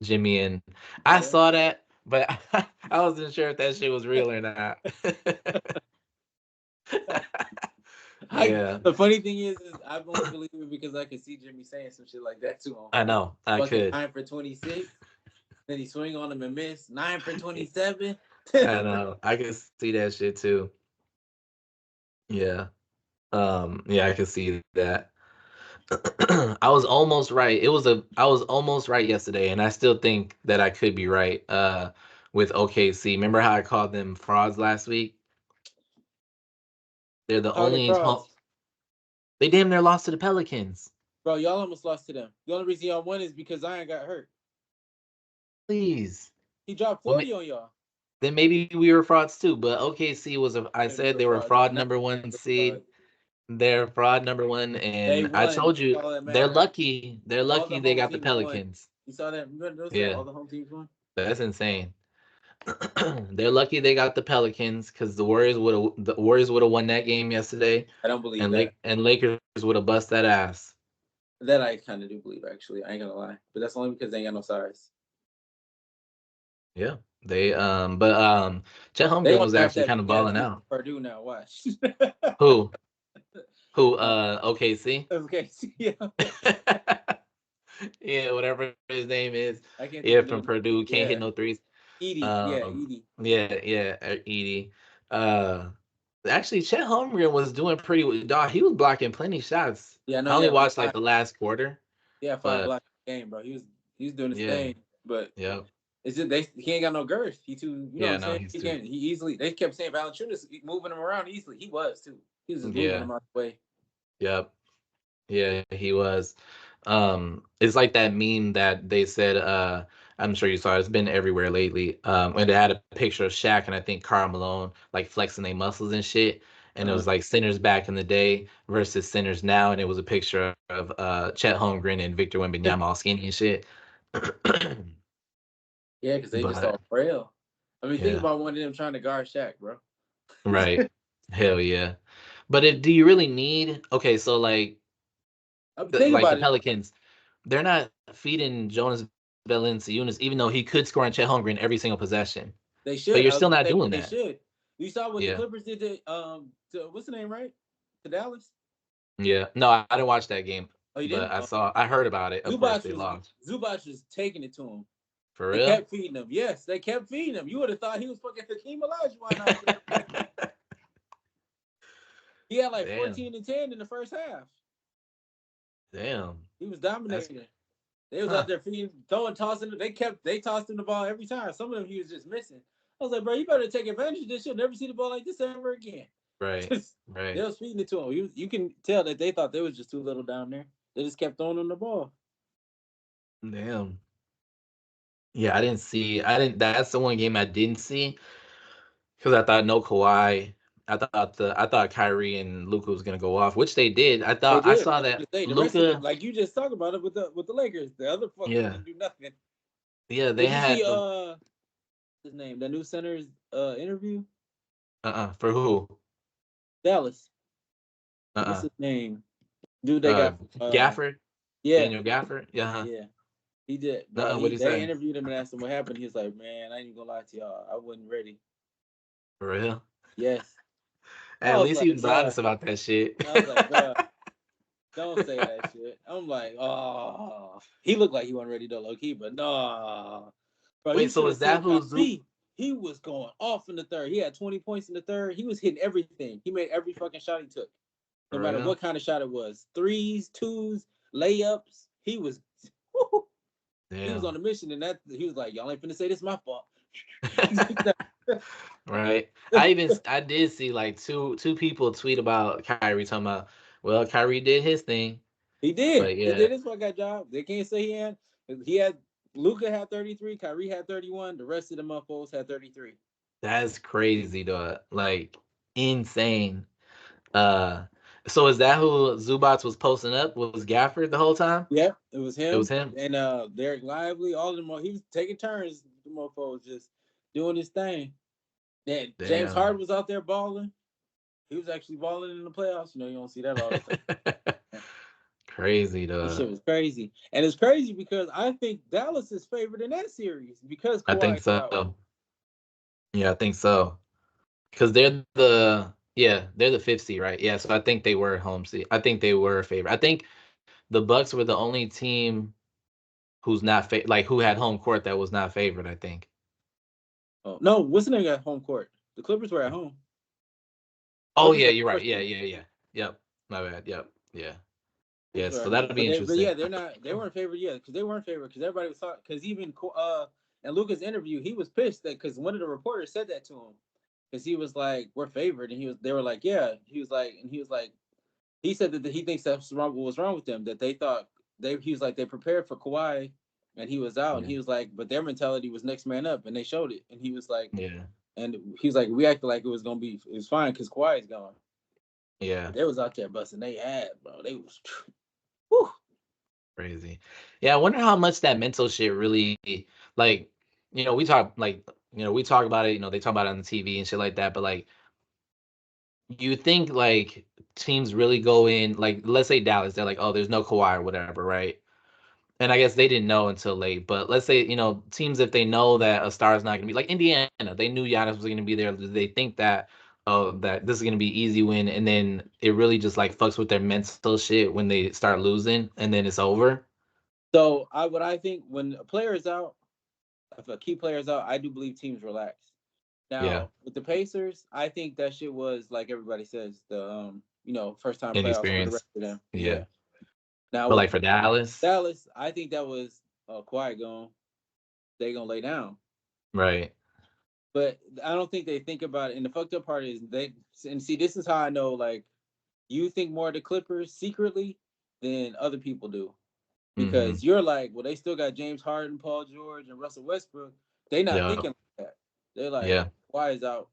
Jimmy and You I saw that? saw that, but I wasn't sure if that shit was real or not. I Yeah, the funny thing is I only believe it because I can see Jimmy saying some shit like that to him. I know I Fucking could. 9 for 26. Then he swing on him and miss. 9 for 27. I know I could see that shit too. Yeah, yeah, I could see that. I was almost right. I was almost right yesterday, and I still think that I could be right. With OKC. Remember how I called them frauds last week? They're the How are they only frauds? they damn near lost to the Pelicans. Bro, y'all almost lost to them. The only reason y'all won is because Zion got hurt. Please. He dropped Well, 40 on y'all. then maybe we were frauds too. But OKC was a. I Maybe said you're they were frauds. fraud Now number one you're fraud. seed. They're fraud number one, They and I won. told That's you all that they're matters. lucky. They're All the lucky they home got the teams won. Pelicans. You saw that? Remember those that? Yeah, All the home teams won? that's insane. They're lucky they got the Pelicans because the Warriors would have won that game yesterday, I don't believe and that. Lakers would have bust that ass. That I kind of do believe, actually. I ain't gonna lie. But that's only because they ain't got no size. Yeah, they but Chet They Holmgren gonna was draft actually that kind of big ass balling dude out. from Purdue now. Watch. Who who uh, OKC? okay. Yeah. Yeah, whatever his name is. I can't think Yeah, of from name. Purdue, can't hit Yeah. no threes. Edie. Yeah, Um, Edie. yeah, Edie. Uh, actually, Chet Holmgren was doing pretty. Dog, he was blocking plenty shots. Yeah, I know I he only had like watched like five. the last quarter, He had five but blocks in the game, bro. He was doing his yeah, thing, but yep, it's just he ain't got no girth. He too, you know what yeah. I'm No, saying? he's He too. can't. He easily. They kept saying Valanciunas moving him around easily. He was too. He was just moving Yeah, him out the way. yep. Yeah, he was. It's like that meme that they said, I'm sure you saw it, it's been everywhere lately. And they had a picture of Shaq and I think Karl Malone like flexing their muscles and shit. And it Uh-huh. was like centers back in the day versus centers now, and it was a picture of Chet Holmgren and Victor Wembanyama all skinny and shit. Yeah, because they just But all frail. I mean, think yeah, about one of them trying to guard Shaq, bro. right. Hell yeah. But do you really need okay, so I mean, think like the about it. Pelicans, they're not feeding Jonas Valanciunas, even though he could score on Chet Holmgren every single possession. They But should. you're I was still gonna not say doing they that. should. You saw what the Yeah. Clippers did to what's the name, right? To Dallas. Yeah. No, I didn't watch that game, Oh, you but didn't? Oh. I heard about it. Of course, Zubac they was lost. Zubac was taking it to him. For They real? kept feeding him. Yes, they kept feeding him. You would have thought he was fucking Hakeem Olajuwon out there. He had like Damn. 14 and 10 in the first half. Damn. He was That's dominating. They was out huh. there feeding, throwing, tossing. They tossed him the ball every time. Some of them he was just missing. I was like, bro, you better take advantage of this. You'll never see the ball like this ever again. Right. Just they Right. was feeding it to him. You can tell that they thought they was just too little down there. They just kept throwing him the ball. Damn. Yeah, I didn't see. I didn't. That's the one game I didn't see because I thought no Kawhi. I thought Kyrie and Luca was gonna go off, which they did. They I did. saw But that the rest of them, Luca. like you just talked about it with the Lakers, the other fuckers Yeah, didn't do nothing. yeah, they Did you see had the his name, the new center's interview? for who? Dallas. What's Uh his name? Dude, they uh got Gafford, yeah, Daniel Gafford. Yeah. yeah. He did, bro. What He he they say? interviewed him and asked him what happened. He was like, "Man, I ain't gonna lie to y'all. I wasn't ready." For real? Yes. I At was least he like, was bro. honest about that shit. I was like, bro, don't say that shit. I'm like, oh, he looked like he wasn't ready to low key, but no, bro. You Wait, should so have is that seen who Zoom? Kyrie. He was going off in the third. He had 20 points in the third. He was hitting everything. He made every fucking shot he took, no For matter real? what kind of shot it was. Threes, twos, layups. He was, woo, he was on Damn. a mission, and that he was like, y'all ain't finna say this is my fault. Right. I did see like two people tweet about Kyrie talking about, well, Kyrie did his thing. He did. But He yeah, did his fucking job. They can't say he had. He had Luca had 33, Kyrie had 31. The rest of the motherfuckers had 33. that's crazy though. Like insane. Uh so is that who Zubats was posting up? Was Gafford the whole time? Yep, it was It was him him? and Derek Lively. All of them. He was taking turns. The motherfuckers just doing his thing. Then James Damn. Harden was out there balling. He was actually balling in the playoffs. You know, you don't see that all the time. Crazy This shit though. was crazy, and it's crazy because I think Dallas is favored in that series because I think Kawhi is out. so. Yeah, I think so. Because they're the fifth seed, right? Yeah, so I think they were home seed. I think they were favored. I think the Bucks were the only team who's not like who had home court that was not favored. I think. Oh no, what's the name at home court? The Clippers were at home. Oh Clippers yeah, are you're right. first Yeah, seed. yeah, yeah. Yep. My bad. Yep. Yeah. Yeah. Clippers are So at that'll home, be but interesting. yeah, they're not. They weren't favored yet because they weren't favored because everybody was talking. Because even in Luca's interview, he was pissed that because one of the reporters said that to him because he was like, "We're favored," and he was. They were like, "Yeah." He was like, and he was like, he said that he thinks that's wrong. What was wrong with them? That they thought they. He was like, they prepared for Kawhi, and he was out, and Yeah. he was like, but their mentality was next man up, and they showed it, and he was like, Yeah. and he was like, we acted like it was gonna be, it was fine because Kawhi is gone. Yeah. But they was out there busting they ass, bro. They was, whew. Crazy. Yeah. I wonder how much that mental shit really like. We talk like we talk about it. They talk about it on the TV and shit like that. But like, you think like teams really go in like let's say Dallas, they're like, oh, there's no Kawhi or whatever, right? And I guess they didn't know until late. But let's say teams if they know that a star is not going to be like Indiana, they knew Giannis was going to be there. They think that that this is going to be easy win, and then it really just like fucks with their mental shit when they start losing, and then it's over. So I think when a player is out, if a key player is out, I do believe teams relax. Yeah, Now with the Pacers, I think that shit was like everybody says the first time playoffs for the rest inexperience. of them. Yeah. Yeah, Now but with like for Dallas, Dallas, I think that was quiet going. They gonna lay down. right? But I don't think they think about it. And the fucked up part is they and see this is how I know like you think more of the Clippers secretly than other people do. Mm-hmm. Because you're like, well, they still got James Harden, Paul George, and Russell Westbrook. They not Yeah, thinking like that. They're like, yeah. why is out?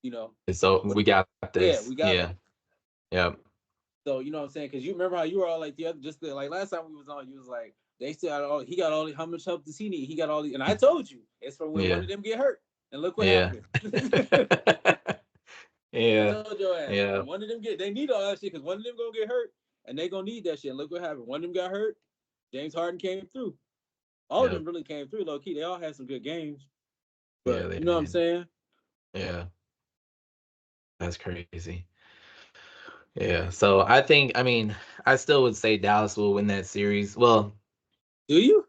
You know, So we got yeah, this. we got Yeah, him. yep, So you know what I'm saying? Because you remember how you were all like the other, like last time we was on, you was like, they still got all. He got all. How much help does he need? He got all the. And I told you it's from when one yeah, of them get hurt. And look what yeah, happened. I yeah, told your ass yeah, when one of them get. They need all that shit because one of them gonna get hurt, and they gonna need that shit. And look what happened. One of them got hurt. James Harden came through. All of yeah, them really came through low key. They all had some good games, yeah. but They you know what I'm did. saying? Yeah, that's crazy. Yeah. So I think, I mean, I still would say Dallas will win that series. Well, Do you?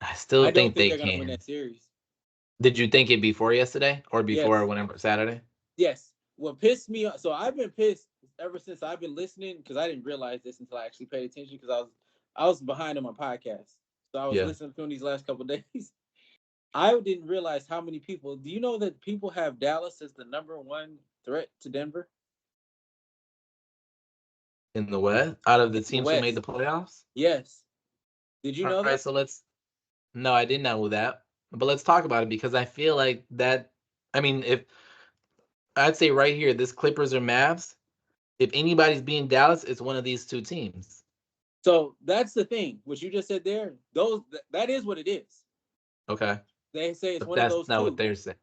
I still I don't think think they they're gonna win can. that series. Did you think it before yesterday or before Yes, whenever Saturday? yes. What pissed me off? So I've been pissed ever since I've been listening because I didn't realize this until I actually paid attention because I was behind on my podcast, so I was Yeah. listening to them these last couple of days. I didn't realize how many people. Do you know that people have Dallas as the number one threat to Denver In the West, out of the in the teams who made the West? playoffs. Yes. Did you All know right. that? So no, I didn't know that. But let's talk about it because I feel like that, I mean, if I'd say right here, this Clippers or Mavs. If anybody's beating Dallas, it's one of these two teams. So that's the thing. What you just said there, that is what it is. Okay, They say it's but one of that's those not what two. they're saying.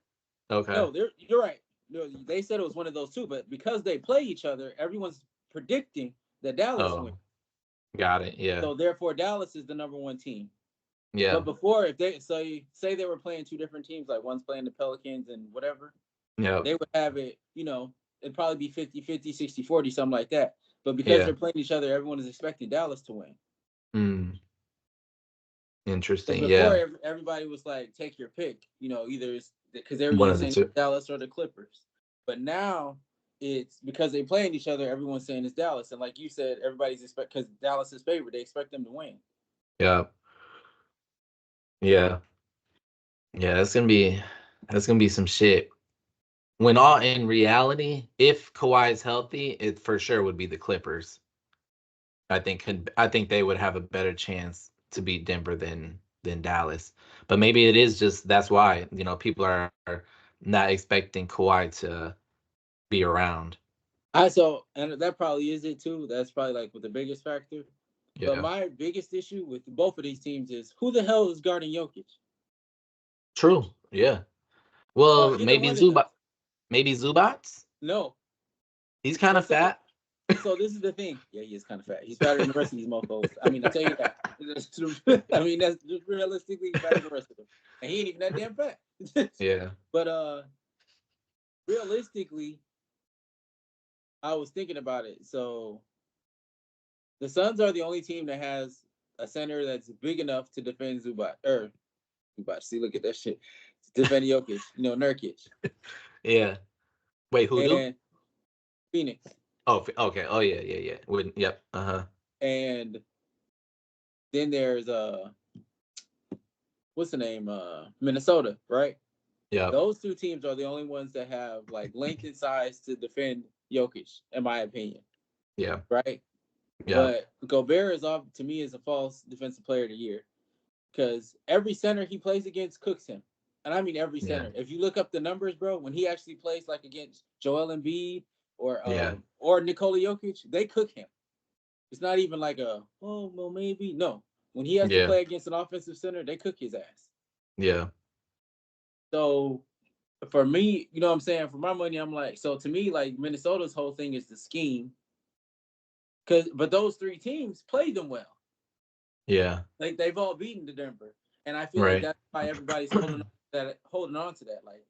Okay. No, you're right. No, they said it was one of those two, but because they play each other, everyone's predicting that Dallas wins. Oh, got it. Yeah. So therefore, Dallas is the number one team. Yeah. But before, if they say they were playing two different teams, like one's playing the Pelicans and whatever, Yeah. they would have it, it'd probably be 50-50, 60-40, something like that. But because Yeah. they're playing each other, everyone is expecting Dallas to win. Mm, Because interesting. before, Yeah. everybody was like, take your pick, either it's because One everyone's of the saying two. Dallas or the Clippers. But now it's because they playing each other, everyone's saying it's Dallas. And like you said, everybody's because Dallas is favored, they expect them to win. Yeah. Yeah. Yeah. That's gonna be some shit. When all in reality, if Kawhi's healthy, it for sure would be the Clippers. I think they would have a better chance to beat Denver than Dallas. But maybe it is just that's why, people are not expecting Kawhi to be around. And that probably is it too. That's probably like with the biggest factor. But Yeah. my biggest issue with both of these teams is who the hell is guarding Jokic? True. Yeah. Well, Either one of them. maybe Zubats? No. He's kind But of fat. so this is the thing. Yeah, he is kind of fat. He's fatter than the rest of these mofos. I mean, I'll tell you that. I mean, that's just realistically fatter than the rest of them. And he ain't even that damn fat. Yeah. But realistically, I was thinking about it. So the Suns are the only team that has a center that's big enough to defend Zubac. Zubac. See, look at that shit. To defend Jokic, Nurkic. Yeah. Wait, who do? And Phoenix. Oh, okay. Oh yeah, yeah, yeah. Yep. Uh-huh. And then there's what's the name? Minnesota, right? Yep. Those two teams are the only ones that have like length and size to defend Jokic, in my opinion. Yeah. Right? Yep. But Gobert is off to me as a false defensive player of the year. Because every center he plays against cooks him. And I mean every Yeah. center. If you look up the numbers, bro, when he actually plays like against Joel Embiid Yeah. or Nikola Jokic, they cook him. It's not even like well maybe. No. When he has to Yeah. play against an offensive center, they cook his ass. Yeah. So for me, you know what I'm saying? For my money, I'm like, so to me, like Minnesota's whole thing is the scheme. But those three teams played them well. Yeah. Like they've all beaten the Denver, and I feel like Right. that's why everybody's holding on to that. Like,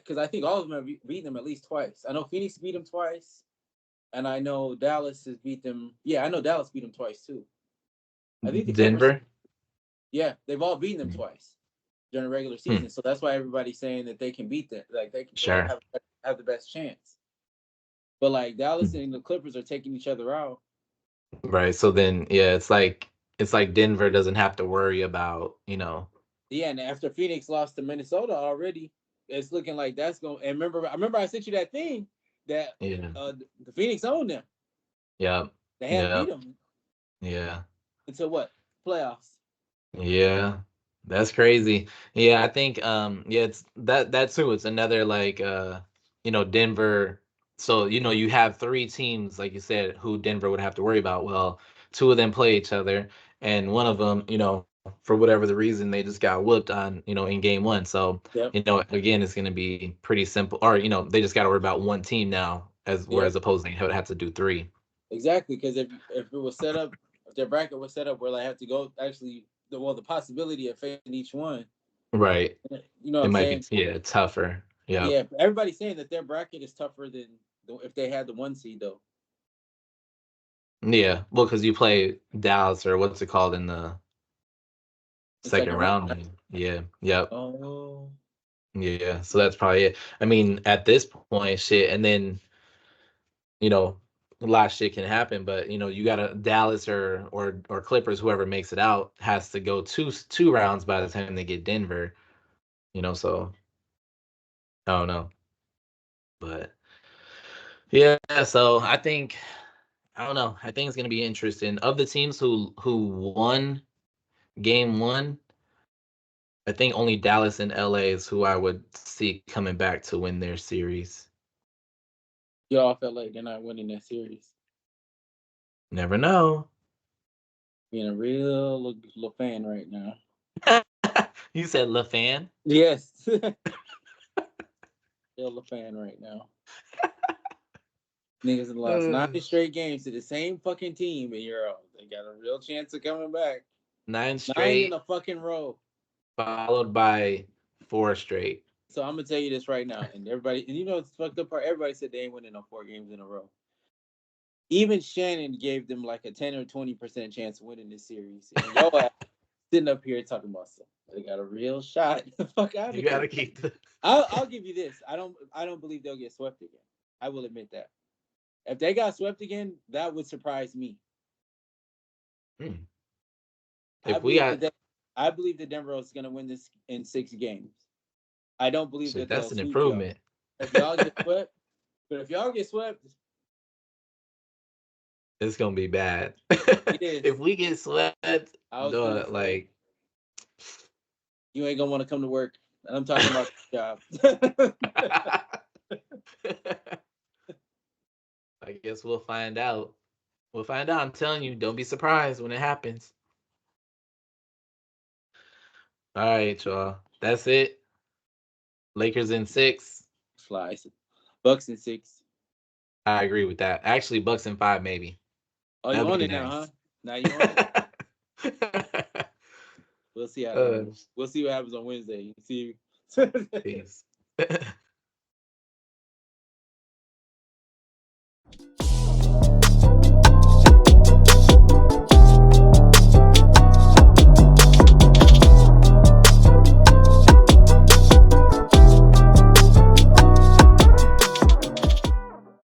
because I think all of them have beaten them at least twice. I know Phoenix beat them twice, and I know Dallas has beat them. Yeah, I know Dallas beat them twice too. I think the Clippers. Denver? Yeah, they've all beaten them Mm. twice during the regular Hmm. season. So that's why everybody's saying that they can beat them. Like they Sure. have the best chance. But like Dallas Mm. and the Clippers are taking each other out. Right. So then, yeah, it's like Denver doesn't have to worry about, Yeah, and after Phoenix lost to Minnesota already, it's looking like that's going. And remember, I sent you that thing that yeah. the Phoenix owned them. Yep. They hadn't beat Yep. them Yeah. until what playoffs? Yeah. That's crazy. Yeah, I think yeah, it's that too. It's another like Denver. So, you have three teams, like you said, who Denver would have to worry about. Well, two of them play each other, and one of them, for whatever the reason, they just got whooped on, in game one. So, Yep, again, it's gonna be pretty simple. Or, they just gotta worry about one team now, as yep, whereas opposed they would have to do three. exactly. Because if it was set up, if their bracket was set up where they have to go actually, the possibility of facing each one, Right. you know what It I'm might be, saying? yeah, tougher. Yep. Yeah, everybody's saying that their bracket is tougher than if they had the one seed though. Yeah, well, because you play Dallas or what's it called in the The second second round. round. Yeah, yep, Oh, yeah. So that's probably it. I mean, at this point, shit, and then you know, a lot of shit can happen. But you got to Dallas or Clippers, whoever makes it out, has to go two rounds by the time they get Denver. So I don't know, but yeah. So I don't know. I think it's gonna be interesting. Of the teams who won game one, I think only Dallas and LA is who I would see coming back to win their series. Y'all felt like they're not winning that series. Never know. Being a real little fan right now. You said LaFan? Yes. Real a fan right now. Niggas have lost 9 straight games to the same fucking team in Euro. They got a real chance of coming back. 9 9 in straight, a fucking row. followed by 4 straight. So I'm gonna tell you this right now, and everybody, and you know it's fucked up part. Everybody said they ain't winning no 4 games in a row. Even Shannon gave them like a 10 or 20% chance of winning this series, and yo ass sitting up here talking about something. They got a real shot. Fuck out of You here. gotta keep the. I'll give you this. I don't believe they'll get swept again. I will admit that. If they got swept again, that would surprise me. Hmm. I If we believe got that I believe that Denver is going to win this in 6 games. I don't believe shit, that they'll that's an sweep y'all. improvement. If y'all get swept, but if y'all get swept, It's gonna be bad. it is. If we get swept, I was gonna say like you ain't gonna want to come to work. And I'm talking about the job. I guess we'll find out. We'll find out. I'm telling you, don't be surprised when it happens. All right, y'all. That's it. Lakers in 6. Flies. Bucks in 6. I agree with that. Actually, Bucks in 5, maybe. Oh, you That'd on be it now, huh? nice. Now you on it. We'll see how that uh, goes. We'll see what happens on Wednesday. See. peace.